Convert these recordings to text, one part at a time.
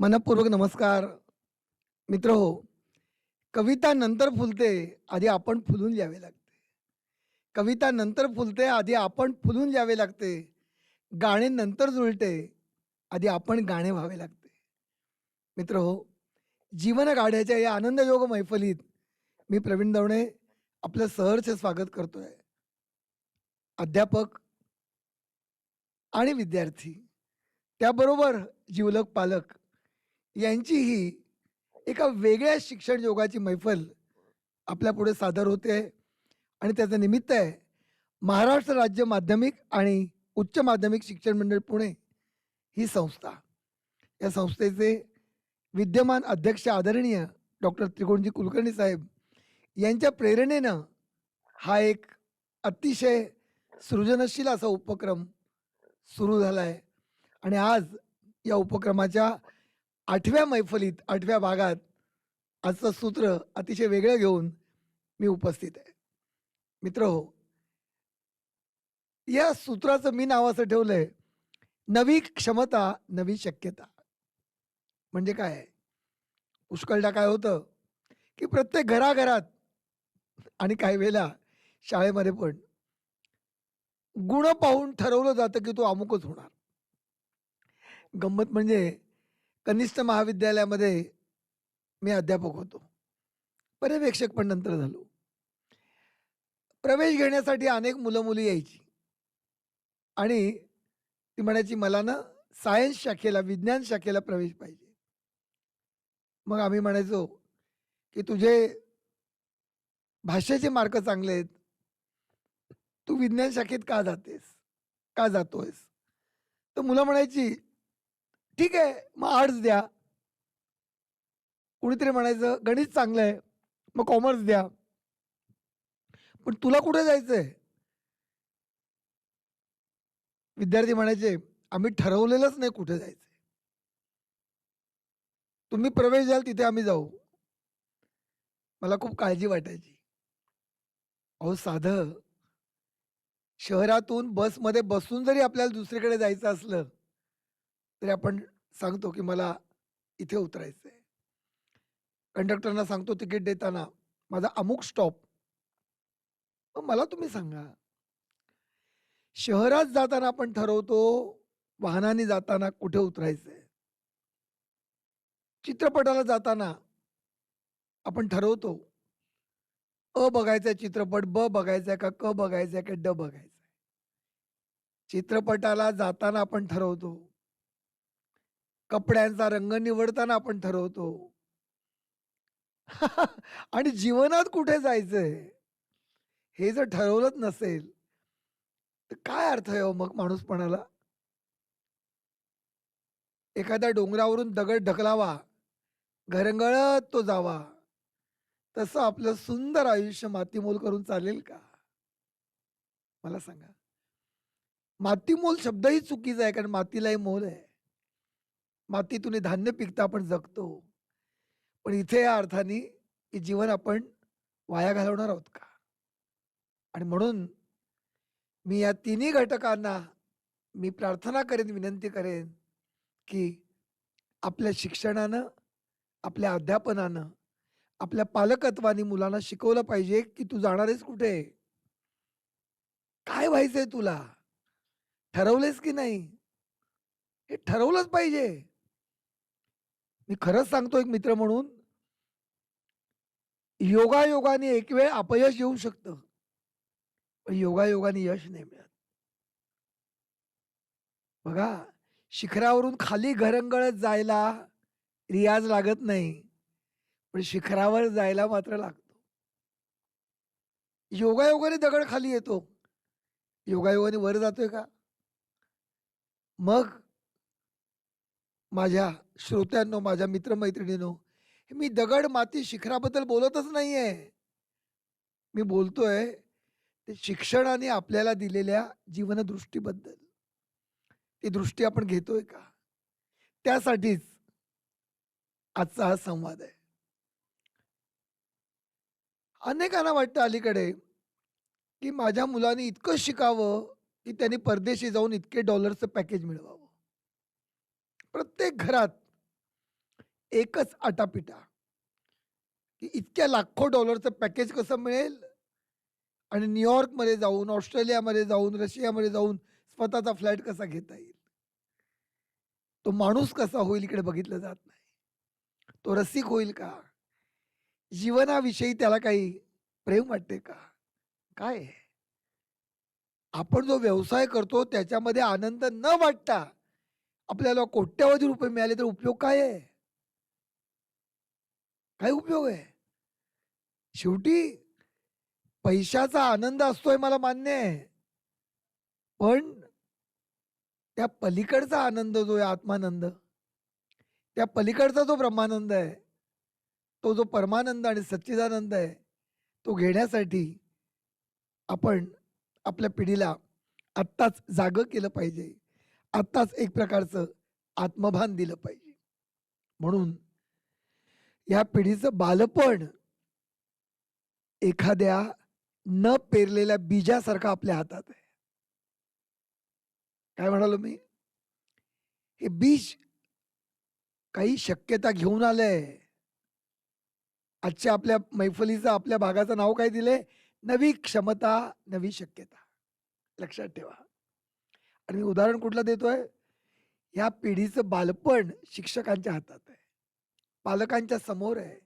मनपूर्वक नमस्कार. मित्र हो, कविता नंतर फुलते, आधी आपण फुलून द्यावे लागते. कविता नंतर फुलते, आधी आपण फुलून द्यावे लागते. गाणे नंतर जुळते, आधी आपण गाणे व्हावे लागते. मित्र हो, जीवन गाढ्याच्या या आनंदयोग मैफलीत मी प्रवीण दवणे आपलं सहर्ष स्वागत करतोय. अध्यापक आणि विद्यार्थी, त्याबरोबर जिवलग पालक यांची ही एका वेगळ्या शिक्षण योगाची मैफल आपल्यापुढे सादर होते आणि त्याचं निमित्त आहे महाराष्ट्र राज्य माध्यमिक आणि उच्च माध्यमिक शिक्षण मंडळ पुणे ही संस्था. या संस्थेचे विद्यमान अध्यक्ष आदरणीय डॉक्टर त्रिकोणजी कुलकर्णी साहेब यांच्या प्रेरणेनं हा एक अतिशय सृजनशील असा उपक्रम सुरू झाला आहे आणि आज या उपक्रमाच्या 8व्या मैफलीत 8व्या भागात आजचं सूत्र अतिशय वेगळं घेऊन मी उपस्थित आहे. मित्र हो, या सूत्राचं मी नाव असं ठेवलंय, नवी क्षमता नवी शक्यता. म्हणजे काय आहे? पुष्कळदा काय होतं की प्रत्येक घराघरात आणि काही वेळेला शाळेमध्ये पण गुण पाहून ठरवलं जातं की तो अमुकच होणार. गंमत म्हणजे कनिष्ठ महाविद्यालयामध्ये मी अध्यापक होतो, पर्यवेक्षक पण नंतर झालो. प्रवेश घेण्यासाठी अनेक मुलं मुली यायची आणि ती म्हणायची मला ना सायन्स शाखेला विज्ञान शाखेला प्रवेश पाहिजे. मग आम्ही म्हणायचो की तुझे भाषेचे मार्क चांगले आहेत, तू विज्ञान शाखेत का जातेस, का जातोयस? तर मुलं म्हणायची ठीक आहे मग आर्ट्स द्या. कुणीतरी म्हणायचं गणित चांगलं आहे, मग कॉमर्स द्या. पण तुला कुठे जायचंय? विद्यार्थी म्हणायचे आम्ही ठरवलेलंच नाही कुठे जायचंय, तुम्ही प्रवेश द्याल तिथे आम्ही जाऊ. मला खूप काळजी वाटायची. अहो साधं शहरातून बसमध्ये बसून जरी आपल्याला दुसरीकडे जायचं असलं तरी आपण सांगतो की मला इथे उतरायचंय. कंडक्टरना सांगतो तिकीट देताना माझा अमुक स्टॉप. मग मला तुम्ही सांगा, शहरात जाताना आपण ठरवतो वाहनाने जाताना कुठे उतरायचंय. चित्रपटाला जाताना आपण ठरवतो अ बघायचा चित्रपट, ब बघायचा का, क बघायचा का, ड बघायचा. चित्रपटाला जाताना आपण ठरवतो, कपड्यांचा रंग निवडताना आपण ठरवतो. आणि जीवनात कुठे जायचंय हे जर ठरवलंच नसेल तर काय अर्थ आहे हो मग माणूसपणाला? एखाद्या डोंगरावरून दगड ढकलावा, घरंगळत तो जावा, तसं आपलं सुंदर आयुष्य मातीमोल करून चालेल का? मला सांगा. मातीमोल शब्दही चुकीचा आहे, कारण मातीलाही मोल आहे. मातीतून धान्य पिकतं, आपण जगतो. पण इथे या अर्थाने की जीवन आपण वाया घालवणार आहोत का? आणि म्हणून मी या तिन्ही घटकांना मी प्रार्थना करेन, विनंती करेन की आपल्या शिक्षणानं, आपल्या अध्यापनानं, आपल्या पालकत्वानी मुलांना शिकवलं पाहिजे की तू जाणार आहेस कुठे? काय व्हायचंय तुला? ठरवलेस की नाही? हे ठरवलंच पाहिजे. मी खरंच सांगतो एक मित्र म्हणून, योगायोगाने एक वेळ अपयश येऊ शकतं, पण योगायोगाने यश नाही मिळत. बघा, शिखरावरून खाली घरंगळत जायला रियाज लागत नाही, पण शिखरावर जायला मात्र लागतो. योगायोगाने दगड खाली येतो, योगायोगाने वर जातोय का? मग माझ्या श्रोत्यांनो, माझ्या मित्रमैत्रिणींनो, मी दगड माती शिखराबद्दल बोलतच नाहीये. मी बोलतोय ते शिक्षणाने आपल्याला दिलेल्या जीवनदृष्टीबद्दल. ती दृष्टी आपण घेतोय का? त्यासाठीच आजचा हा संवाद आहे. अनेकांना वाटतं अलीकडे की माझ्या मुलाने इतकं शिकावं की त्यांनी परदेशी जाऊन इतके डॉलरचं पॅकेज मिळवावं. प्रत्येक घरात एकच आटापिटा, की इतक्या लाखो डॉलरचं पॅकेज कसं मिळेल आणि न्यूयॉर्कमध्ये जाऊन, ऑस्ट्रेलियामध्ये जाऊन, रशियामध्ये जाऊन स्वतःचा फ्लॅट कसा घेता येईल. तो माणूस कसा होईल इकडे बघितलं जात नाही. तो रसिक होईल का? जीवनाविषयी त्याला काही प्रेम वाटते का? काय आहे? आपण जो व्यवसाय करतो त्याच्यामध्ये आनंद न वाटता आपल्याला कोट्यवधी रुपये मिळाले तर उपयोग काय आहे? काय उपयोग आहे? शेवटी पैशाचा आनंद असतोय मला मान्य आहे. पण त्या पलीकडचा आनंद जो आहे आत्मानंद, त्या पलीकडचा जो ब्रह्मानंद आहे, तो जो परमानंद आणि सच्चिदानंद आहे, तो घेण्यासाठी आपण आपल्या पिढीला आत्ताच जागं केलं पाहिजे. आत्ताच एक प्रकारचं आत्मभान दिलं पाहिजे. म्हणून या पिढीचं बालपण एखाद्या न पेरलेल्या बीजासारखं आपल्या हातात आहे. काय म्हणालो मी? हे बीज काही शक्यता घेऊन आलंय. आजच्या आपल्या मैफलीचं, आपल्या भागाचं नाव काय दिलंय? नवी क्षमता, नवी शक्यता. लक्षात ठेवा. आणि मी उदाहरण कुठलं देतोय? ह्या पिढीचं बालपण शिक्षकांच्या हातात आहे. पालकांच्या समोर आहे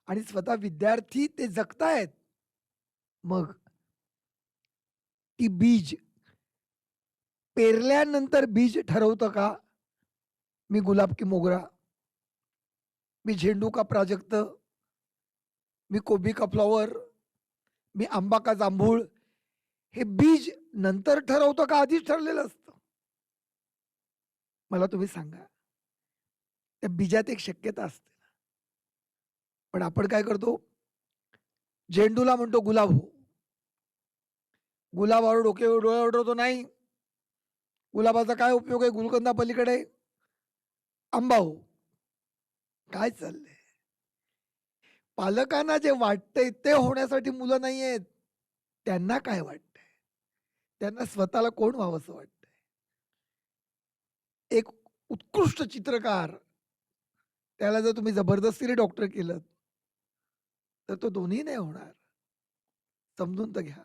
आणि स्वतः विद्यार्थी ते जगतायत. मग ती बीज पेरल्यानंतर बीज ठरवतं का? मी गुलाब की मोगरा, मी झेंडू का प्राजक्त, मी कोबी का फ्लॉवर, मी आंबा का जांभूळ, हे बीज नंतर ठरवतं का आधीच ठरलेलं असतं? मला तुम्ही सांगा. त्या बीजात एक शक्यता असते ना. पण आपण काय करतो? झेंडूला म्हणतो गुलाब हो. गुलाबावर डोळे उडवतो नाही. गुलाबाचा काय उपयोग आहे? गुलकंदा पलीकडे आंबा हो. काय चाललंय? पालकांना जे वाटतंय ते होण्यासाठी मुलं नाहीयेत. त्यांना काय वाटतंय? त्यांना स्वतःला कोण व्हावंसं वाटतंय? एक उत्कृष्ट चित्रकार, त्याला जर तुम्ही जबरदस्तीने डॉक्टर केलंत, तर तो दोन्ही नाही होणार. समजून तर घ्या.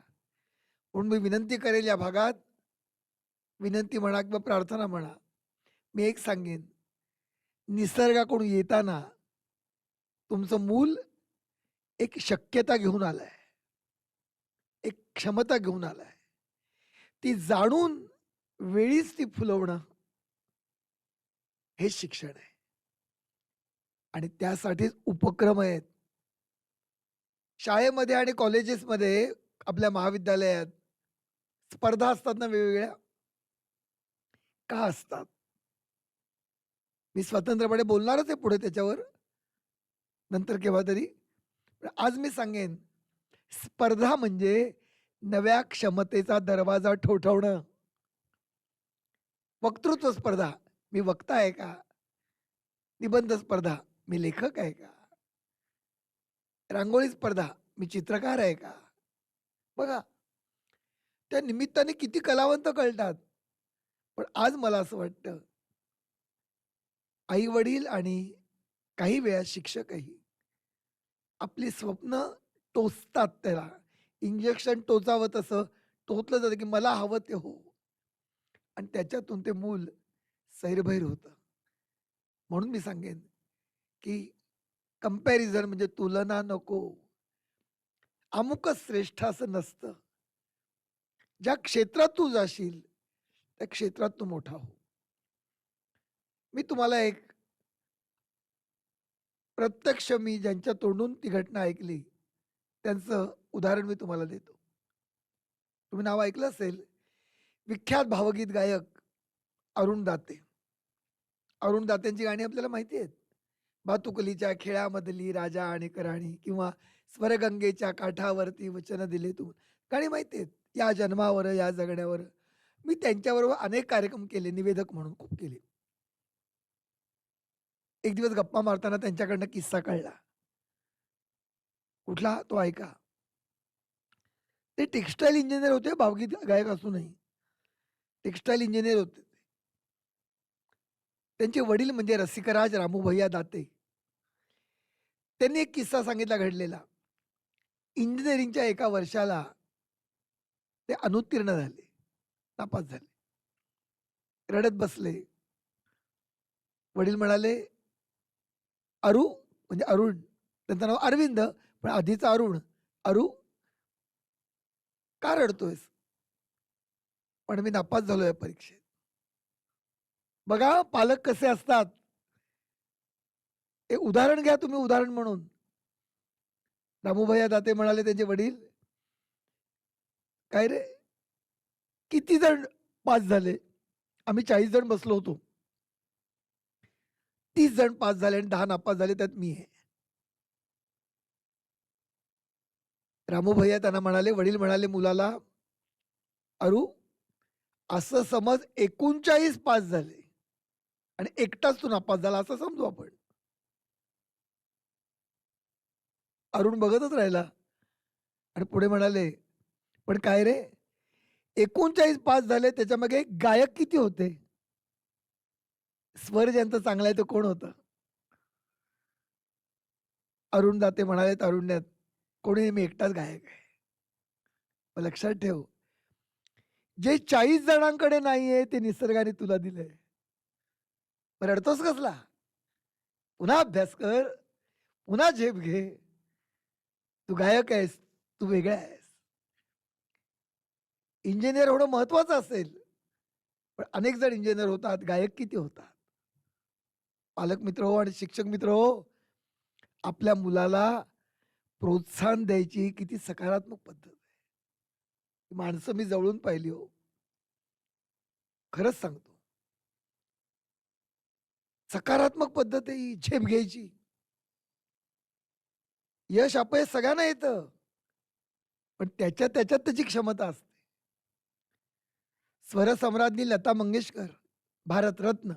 म्हणून मी विनंती करेल या भागात, विनंती म्हणा किंवा प्रार्थना म्हणा. मी एक सांगेन, निसर्गाकडून येताना तुमचं मूल एक शक्यता घेऊन आलंय, एक क्षमता घेऊन आलाय. ती जाणून वेळीच ती फुलवणं हे शिक्षण आहे. आणि त्यासाठीच उपक्रम आहेत. शाळेमध्ये आणि कॉलेजेसमध्ये, आपल्या महाविद्यालयात स्पर्धा असतात ना वेगवेगळ्या. का असतात? मी स्वतंत्रपणे बोलणारच आहे पुढे त्याच्यावर, नंतर केव्हा तरी. पण आज मी सांगेन, स्पर्धा म्हणजे नव्या क्षमतेचा दरवाजा ठोठावणं. वक्तृत्व स्पर्धा, मी वक्ता आहे का? निबंध स्पर्धा, मी लेखक आहे का? रांगोळी स्पर्धा, मी चित्रकार आहे का? बघा, त्या निमित्ताने किती कलावंत कळतात. पण आज मला असं वाटतं, आई-वडील आणि काही वेळा शिक्षकही आपली स्वप्न टोचतात त्याला. इंजेक्शन टोचावं तसं टोचलं जातं, की मला हवं ते हो. आणि त्याच्यातून ते मूल सैरभैर होतं. म्हणून मी सांगेन, की कंपॅरिझन म्हणजे तुलना नको. अमुकच श्रेष्ठ असं नसतं. ज्या क्षेत्रात तू जाशील, त्या क्षेत्रात तू मोठा हो. मी तुम्हाला एक प्रत्यक्ष, मी ज्यांच्या तोंडून ती घटना ऐकली, त्यांचं उदाहरण मी तुम्हाला देतो. तुम्ही नाव ऐकलं असेल, विख्यात भावगीत गायक अरुण दाते. अरुण दात्यांची गाणी आपल्याला माहिती आहेत. भातुकलीच्या खेळामधली राजा आणि कराणी, किंवा स्वरगंगेच्या काठावरती वचन दिले तू. गाणी माहिती आहेत. या जन्मावर, या जगण्यावर. मी त्यांच्याबरोबर अनेक कार्यक्रम केले, निवेदक म्हणून खूप केले. एक दिवस गप्पा मारताना त्यांच्याकडनं किस्सा कळला. कुठला? तो ऐका. ते टेक्स्टाईल इंजिनियर होते, भावगीत गायक असूनही. टेक्स्टाईल इंजिनियर होते. त्यांचे वडील म्हणजे रसिकराज रामूभैया दाते. त्यांनी एक किस्सा सांगितला घडलेला. इंजिनिअरिंगच्या एका वर्षाला ते अनुत्तीर्ण झाले, नापास झाले. रडत बसले. वडील म्हणाले, "अरू" म्हणजे अरुण, त्यांचं नाव अरविंद, पण आधीचं अरुण. "अरू, का रडतोयस?" पण मी नापास झालो या परीक्षेत. बघा पालक कसे असतात. हे उदाहरण घ्या तुम्ही उदाहरण म्हणून. रामूभैया दाते म्हणाले त्यांचे वडील, "काय रे, किती जण पास झाले?" आम्ही 40 जण बसलो होतो. 30 जण पास झाले आणि 10 नापास झाले, त्यात मी आहे. रामूभैया त्यांना म्हणाले, वडील म्हणाले मुलाला, "अरू, असं समज 39 पास झाले आणि एकटाच तू नापास झाला असं समजू आपण." अरुण बघतच राहिला आणि पुढे म्हणाले, "पण काय रे, 39 पास झाले त्याच्यामागे गायक किती होते? स्वर ज्यांचा चांगला आहे तो कोण होता?" अरुण दाते म्हणाले तारुण्यात, "कोणी नाही, मी एकटाच गायक आहे." मग लक्षात ठेव, जे 40 जणांकडे नाहीये ते निसर्गाने तुला दिलंय. मग रडतोस कसला? पुन्हा अभ्यास कर, पुन्हा झेप घे. तू गायक आहेस, तू वेगळा आहेस. इंजिनियर होणं महत्वाचं असेल, पण अनेक जण इंजिनियर होतात, गायक किती होतात? पालक मित्र हो आणि शिक्षक मित्र हो, आपल्या मुलाला प्रोत्साहन द्यायची किती सकारात्मक पद्धत आहे. ही माणसं मी जवळून पाहिली हो. खरंच सांगतो. सकारात्मक पद्धत आहे ही, झेप घ्यायची. यश अपयश सगळ्यांना येतं, पण त्याच्यात त्याची क्षमता असते. स्वरसम्राज्ञी लता मंगेशकर, भारतरत्न,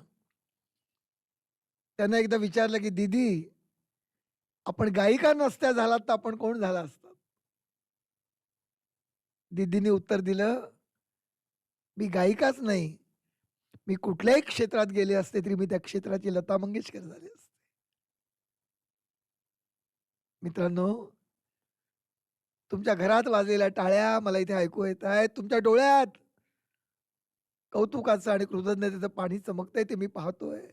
त्यांना एकदा विचारलं की दीदी, आपण गायिका नसत्या झालात तर आपण कोण झाला असतात? दीदीने उत्तर दिलं, मी गायिकाच नाही, मी कुठल्याही क्षेत्रात गेले असते तरी मी त्या क्षेत्राची लता मंगेशकर झाले असते. मित्रांनो, तुमच्या घरात वाजलेल्या टाळ्या मला इथे ऐकू येत आहेत. तुमच्या डोळ्यात कौतुकाचं आणि कृतज्ञतेचं पाणी चमकतंय ते मी पाहतोय.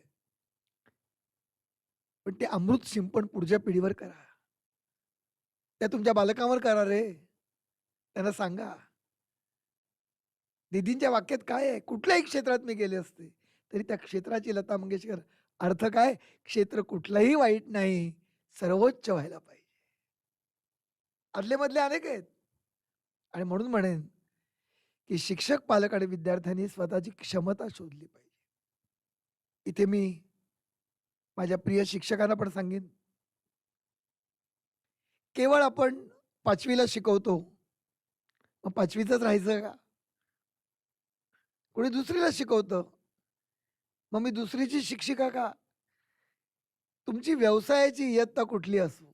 पण ते अमृत शिंपण पुढच्या पिढीवर करा. त्या तुमच्या बालकांवर करा रे. त्यांना सांगा. दीदींच्या वाक्यात काय आहे? कुठल्याही क्षेत्रात मी गेले असते, तरी त्या क्षेत्राची लता मंगेशकर. अर्थ काय? क्षेत्र कुठलंही वाईट नाही, सर्वोच्च व्हायला पाहिजे. आदले-मधले अनेक आहेत आणि म्हणून म्हणेन, की शिक्षक, पालक आणि विद्यार्थ्यांनी स्वतःची क्षमता शोधली पाहिजे. इथे मी माझ्या प्रिय शिक्षकांना पण सांगेन, केवळ आपण 5वी शिकवतो, मग 5वीतच राहायचं का? कोणी दुसरीला शिकवतं, मग मी दुसरीची शिक्षिका का? तुमची व्यवसायाची इयत्ता कुठली असो,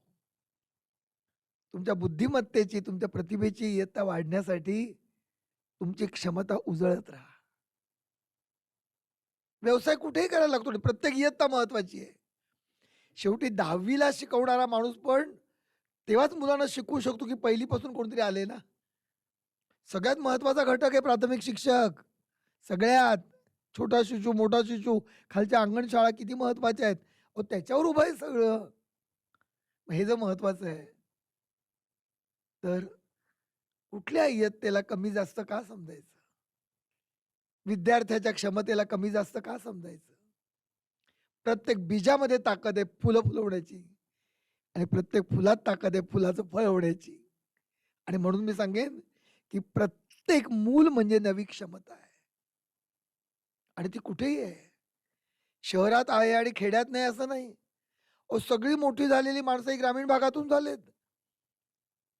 तुमच्या बुद्धिमत्तेची, तुमच्या प्रतिभेची इयत्ता वाढण्यासाठी तुमची क्षमता उजळत राहा. व्यवसाय कुठेही करायला लागतो, प्रत्येक इयत्ता महत्वाची आहे. शेवटी 10वी शिकवणारा माणूस पण तेव्हाच मुलांना शिकवू शकतो, की पहिलीपासून कोणतरी आले ना. सगळ्यात महत्वाचा घटक आहे प्राथमिक शिक्षक. सगळ्यात छोटा शिशू, मोठा शिशू, खालच्या अंगणशाळा किती महत्वाच्या आहेत. अहो त्याच्यावर उभं आहे सगळं. मग हे जर महत्वाचं आहे, तर कुठल्या इयत्तेला कमी जास्त का समजायचं? विद्यार्थ्याच्या क्षमतेला कमी जास्त का समजायचं? प्रत्येक बीजामध्ये ताकद आहे फुलं फुलवण्याची आणि प्रत्येक फुलात ताकद आहे फुलाचं फळ होण्याची. आणि म्हणून मी सांगेन, की प्रत्येक मूल म्हणजे नवी क्षमता आहे आणि ती कुठेही आहे. शहरात आहे आणि खेड्यात नाही असं नाही. अहो सगळी मोठी झालेली माणसं ही ग्रामीण भागातून झालेत.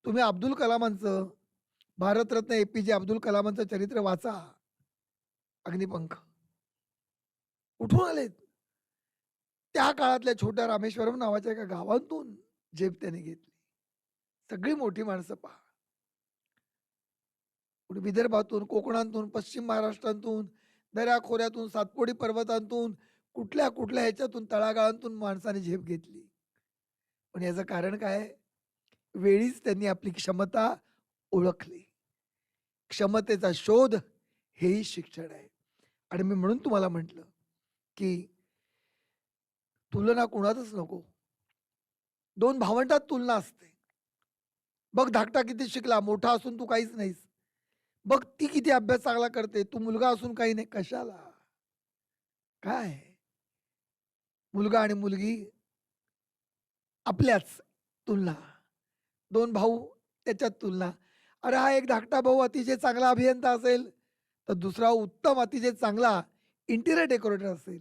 तुम्ही अब्दुल कलामांचं, भारतरत्न APJ अब्दुल कलामांचं चरित्र वाचा. अग्निपंख. कुठून आलेत? त्या काळातल्या छोट्या रामेश्वरम नावाच्या एका गावातून झेप त्याने घेतली. सगळी मोठी माणसं पहा. कुठे विदर्भातून, कोकणातून, पश्चिम महाराष्ट्रातून, दऱ्या-खोऱ्यातून, सातपुडी पर्वतातून, कुठल्या-कुठल्या ह्याच्यातून, तळागाळातून माणसाने झेप घेतली. पण याचं कारण काय? वेळीच त्यांनी आपली क्षमता ओळखली. क्षमतेचा शोध हेही शिक्षण आहे. आणि मी म्हणून तुम्हाला म्हटलं, की तुलना कुणातच नको. 2 भावंडात तुलना असते. बघ धाकटा किती शिकला, मोठा असून तू काहीच नाहीस. बघ ती किती अभ्यास चांगला करते, तू मुलगा असून काही नाही. कशाला? काय? मुलगा आणि मुलगी आपल्याच तुलना. 2 भाऊ त्याच्यात तुलना. अरे हा एक धाकटा भाऊ अतिशय चांगला अभियंता असेल, तर दुसरा उत्तम अतिशय चांगला इंटिरियर डेकोरेटर असेल.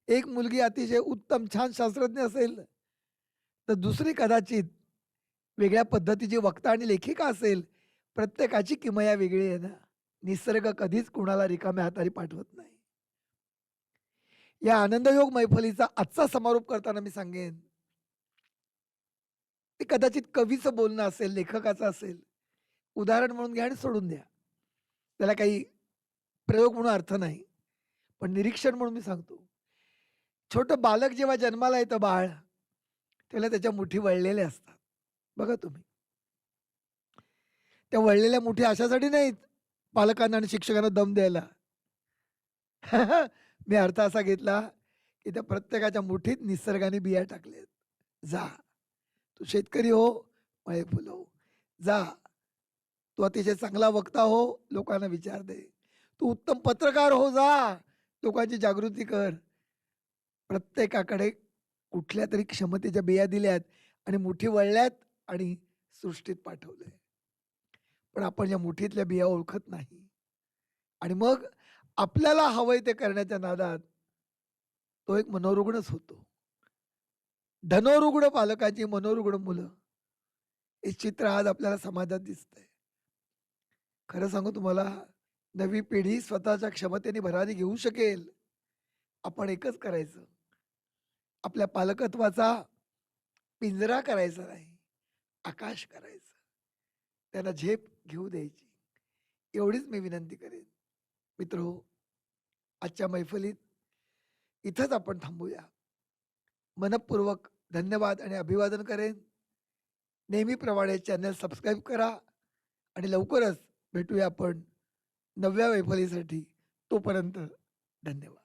एक मुलगी अतिशय उत्तम छान शास्त्रज्ञ असेल, तर दुसरी कदाचित वेगळ्या पद्धतीची वक्ता आणि लेखिका असेल. प्रत्येकाची किमया वेगळी आहे ना. निसर्ग कधीच कुणाला रिकाम्या हाताने पाठवत नाही. या आनंदयोग मैफलीचा आजचा समारोप करताना मी सांगेन, ते कदाचित कवीचं बोलणं असेल, लेखकाचं असेल. उदाहरण म्हणून घ्या आणि सोडून द्या. त्याला काही प्रयोग म्हणून अर्थ नाही. पण निरीक्षण म्हणून मी सांगतो. छोटं बालक जेव्हा जन्माला येतं बाळ, त्याला त्याच्या मुठी वळलेले असतात. बघा तुम्ही. त्या वळलेल्या मुठी अशासाठी नाहीत, पालकांना आणि शिक्षकांना दम द्यायला. मी अर्थ असा घेतला, की त्या प्रत्येकाच्या मुठीत निसर्गाने बिया टाकल्यात. जा, तू शेतकरी हो, मळे फुलव. जा, तू अतिशय चांगला वक्ता हो, लोकांना विचार दे. तू उत्तम पत्रकार हो, जा, लोकांची जागृती कर. प्रत्येकाकडे कुठल्यातरी क्षमतेच्या बिया दिल्यात आणि मुठी वळल्यात आणि सृष्टीत पाठवलंय. पण आपण या मुठीतल्या बिया ओळखत नाही. आणि मग आपल्याला हवंय ते करण्याच्या नादात तो एक मनोरुग्णच होतो. धनोरुग्ण पालकाची मनोरुग्ण मुलं. हे चित्र आज आपल्याला समाजात दिसतंय. खरं सांगू तुम्हाला, नवी पिढी स्वतःच्या क्षमतेने भरारी घेऊ शकेल. आपण एकच करायचं, आपल्या पालकत्वाचा पिंजरा करायचा नाही, आकाश करायचं. त्यांना झेप घेऊ द्यायची. एवढीच मी विनंती करेन. मित्रहो, आजच्या मैफलीत इथंच आपण थांबूया. मनःपूर्वक धन्यवाद आणि अभिवादन करेन. नेहमीप्रमाणे चॅनल सबस्क्राईब करा आणि लवकरच भेटूया आपण 9व्या मैफलीसाठी. तोपर्यंत धन्यवाद.